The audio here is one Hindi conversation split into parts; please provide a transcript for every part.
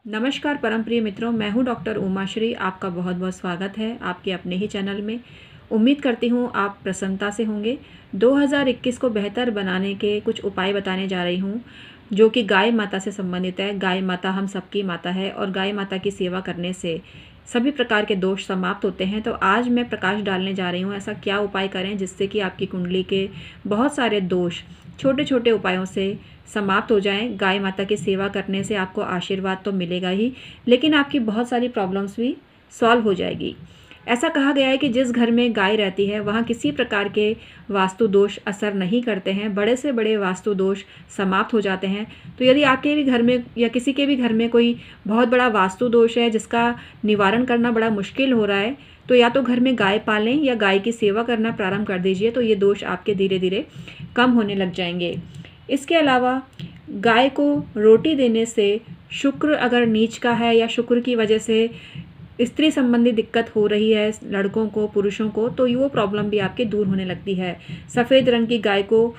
नमस्कार परम प्रिय मित्रों, मैं हूं डॉक्टर उमाश्री। आपका बहुत बहुत स्वागत है आपके अपने ही चैनल में। उम्मीद करती हूं आप प्रसन्नता से होंगे। 2021 को बेहतर बनाने के कुछ उपाय बताने जा रही हूं जो कि गाय माता से संबंधित है। गाय माता हम सबकी माता है और गाय माता की सेवा करने से सभी प्रकार के दोष समाप्त होते हैं। तो आज मैं प्रकाश डालने जा रही हूँ ऐसा क्या उपाय करें जिससे कि आपकी कुंडली के बहुत सारे दोष छोटे छोटे उपायों से समाप्त हो जाएं। गाय माता की सेवा करने से आपको आशीर्वाद तो मिलेगा ही, लेकिन आपकी बहुत सारी प्रॉब्लम्स भी सॉल्व हो जाएगी। ऐसा कहा गया है कि जिस घर में गाय रहती है वहाँ किसी प्रकार के वास्तु दोष असर नहीं करते हैं, बड़े से बड़े वास्तु दोष समाप्त हो जाते हैं। तो यदि आपके भी घर में या किसी के भी घर में कोई बहुत बड़ा वास्तु दोष है जिसका निवारण करना बड़ा मुश्किल हो रहा है, तो या तो घर में गाय पालें या गाय की सेवा करना प्रारंभ कर दीजिए, तो ये दोष आपके धीरे धीरे कम होने लग जाएंगे। इसके अलावा गाय को रोटी देने से शुक्र अगर नीच का है या शुक्र की वजह से स्त्री संबंधी दिक्कत हो रही है लड़कों को, पुरुषों को, तो वो प्रॉब्लम भी आपके दूर होने लगती है। सफ़ेद रंग की गाय को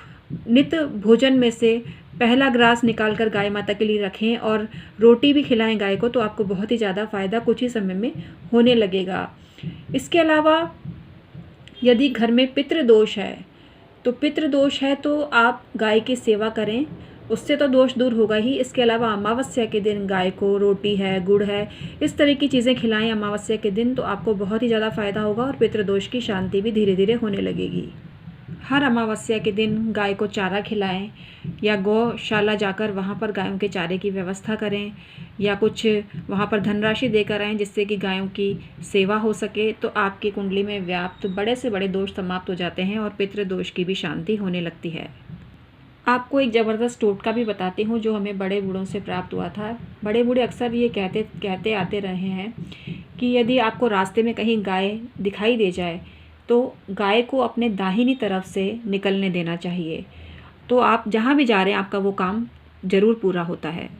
नित्य भोजन में से पहला ग्रास निकाल कर गाय माता के लिए रखें और रोटी भी खिलाएं गाय को, तो आपको बहुत ही ज़्यादा फ़ायदा कुछ ही समय में होने लगेगा। इसके अलावा यदि घर में पितृदोष है तो आप गाय की सेवा करें, उससे तो दोष दूर होगा ही। इसके अलावा अमावस्या के दिन गाय को रोटी है, गुड़ है, इस तरह की चीज़ें खिलाएं अमावस्या के दिन, तो आपको बहुत ही ज़्यादा फ़ायदा होगा और पितृदोष की शांति भी धीरे धीरे होने लगेगी। हर अमावस्या के दिन गाय को चारा खिलाएं या गौशाला जाकर वहाँ पर गायों के चारे की व्यवस्था करें या कुछ वहाँ पर धनराशि देकर आएँ जिससे कि गायों की सेवा हो सके। तो आपकी कुंडली में व्याप्त बड़े से बड़े दोष समाप्त हो जाते हैं और पितृदोष की भी शांति होने लगती है। आपको एक ज़बरदस्त टोटका भी बताती हूँ जो हमें बड़े बूढ़ों से प्राप्त हुआ था। बड़े बूढ़े अक्सर ये कहते आते रहे हैं कि यदि आपको रास्ते में कहीं गाय दिखाई दे जाए तो गाय को अपने दाहिनी तरफ से निकलने देना चाहिए, तो आप जहाँ भी जा रहे हैं आपका वो काम ज़रूर पूरा होता है।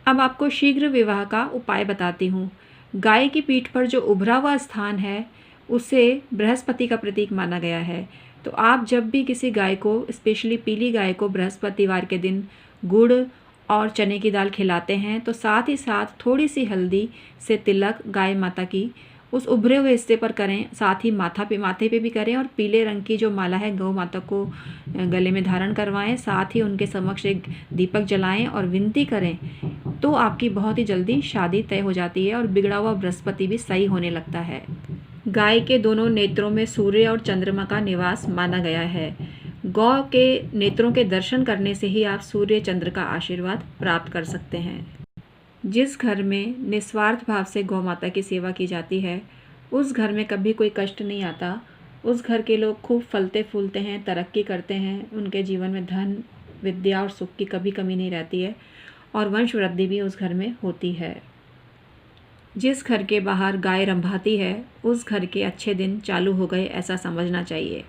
अब आपको शीघ्र विवाह का उपाय बताती हूँ। गाय की पीठ पर जो उभरा हुआ स्थान है उसे बृहस्पति का प्रतीक माना गया है। तो आप जब भी किसी गाय को, स्पेशली पीली गाय को बृहस्पतिवार के दिन गुड़ और चने की दाल खिलाते हैं तो साथ ही साथ थोड़ी सी हल्दी से तिलक गाय माता की उस उभरे हुए हिस्से पर करें, साथ ही माथे पे भी करें और पीले रंग की जो माला है गौ माता को गले में धारण करवाएं, साथ ही उनके समक्ष एक दीपक जलाएं और विनती करें, तो आपकी बहुत ही जल्दी शादी तय हो जाती है और बिगड़ा हुआ बृहस्पति भी सही होने लगता है। गाय के दोनों नेत्रों में सूर्य और चंद्रमा का निवास माना गया है। गौ के नेत्रों के दर्शन करने से ही आप सूर्य चंद्र का आशीर्वाद प्राप्त कर सकते हैं। जिस घर में निस्वार्थ भाव से गौ माता की सेवा की जाती है उस घर में कभी कोई कष्ट नहीं आता। उस घर के लोग खूब फलते फूलते हैं, तरक्की करते हैं, उनके जीवन में धन, विद्या और सुख की कभी कमी नहीं रहती है और वंश वृद्धि भी उस घर में होती है। जिस घर के बाहर गाय रंभाती है उस घर के अच्छे दिन चालू हो गए ऐसा समझना चाहिए।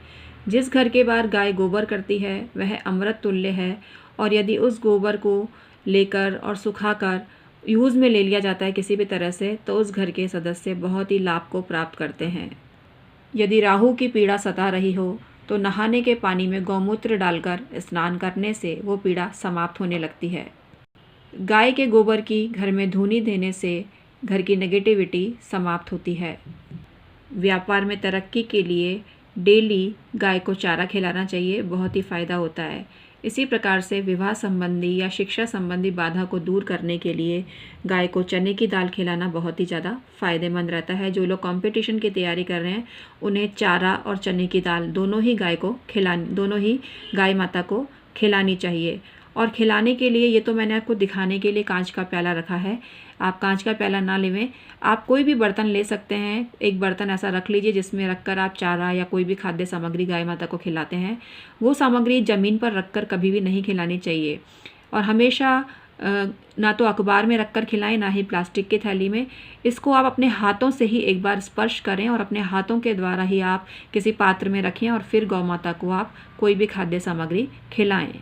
जिस घर के बाहर गाय गोबर करती है वह अमृत तुल्य है और यदि उस गोबर को लेकर और सुखाकर यूज़ में ले लिया जाता है किसी भी तरह से तो उस घर के सदस्य बहुत ही लाभ को प्राप्त करते हैं। यदि राहु की पीड़ा सता रही हो तो नहाने के पानी में गौमूत्र डालकर स्नान करने से वो पीड़ा समाप्त होने लगती है। गाय के गोबर की घर में धूनी देने से घर की नेगेटिविटी समाप्त होती है। व्यापार में तरक्की के लिए डेली गाय को चारा खिलाना चाहिए, बहुत ही फ़ायदा होता है। इसी प्रकार से विवाह संबंधी या शिक्षा संबंधी बाधा को दूर करने के लिए गाय को चने की दाल खिलाना बहुत ही ज़्यादा फ़ायदेमंद रहता है। जो लोग कंपटीशन की तैयारी कर रहे हैं उन्हें चारा और चने की दाल दोनों ही गाय माता को खिलानी चाहिए। और खिलाने के लिए, ये तो मैंने आपको दिखाने के लिए कांच का प्याला रखा है, आप कांच का प्याला ना लेवें, आप कोई भी बर्तन ले सकते हैं। एक बर्तन ऐसा रख लीजिए जिसमें रखकर आप चारा या कोई भी खाद्य सामग्री गाय माता को खिलाते हैं। वो सामग्री ज़मीन पर रखकर कभी भी नहीं खिलानी चाहिए और हमेशा ना तो अखबार में रखकर खिलाएं ना ही प्लास्टिक की थैली में। इसको आप अपने हाथों से ही एक बार स्पर्श करें और अपने हाथों के द्वारा ही आप किसी पात्र में रखें और फिर गौ माता को आप कोई भी खाद्य सामग्री खिलाएँ।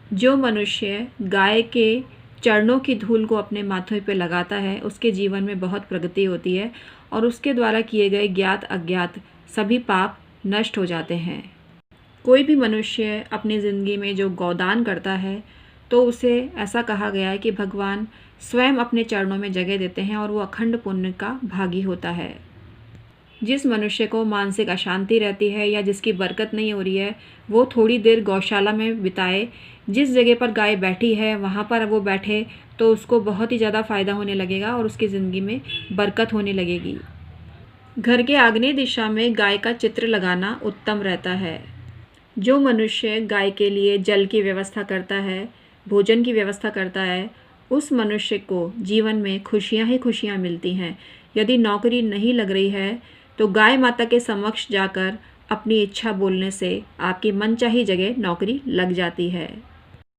जो मनुष्य गाय के चरणों की धूल को अपने माथे पर लगाता है उसके जीवन में बहुत प्रगति होती है और उसके द्वारा किए गए ज्ञात अज्ञात सभी पाप नष्ट हो जाते हैं। कोई भी मनुष्य अपनी ज़िंदगी में जो गौदान करता है तो उसे ऐसा कहा गया है कि भगवान स्वयं अपने चरणों में जगह देते हैं और वो अखंड पुण्य का भागी होता है। जिस मनुष्य को मानसिक अशांति रहती है या जिसकी बरकत नहीं हो रही है, वो थोड़ी देर गौशाला में बिताए। जिस जगह पर गाय बैठी है वहाँ पर वो बैठे तो उसको बहुत ही ज़्यादा फ़ायदा होने लगेगा और उसकी ज़िंदगी में बरकत होने लगेगी। घर के आग्नेय दिशा में गाय का चित्र लगाना उत्तम रहता है। जो मनुष्य गाय के लिए जल की व्यवस्था करता है, भोजन की व्यवस्था करता है, उस मनुष्य को जीवन में खुशियाँ ही खुशियाँ मिलती हैं। यदि नौकरी नहीं लग रही है तो गाय माता के समक्ष जाकर अपनी इच्छा बोलने से आपकी मनचाही जगह नौकरी लग जाती है।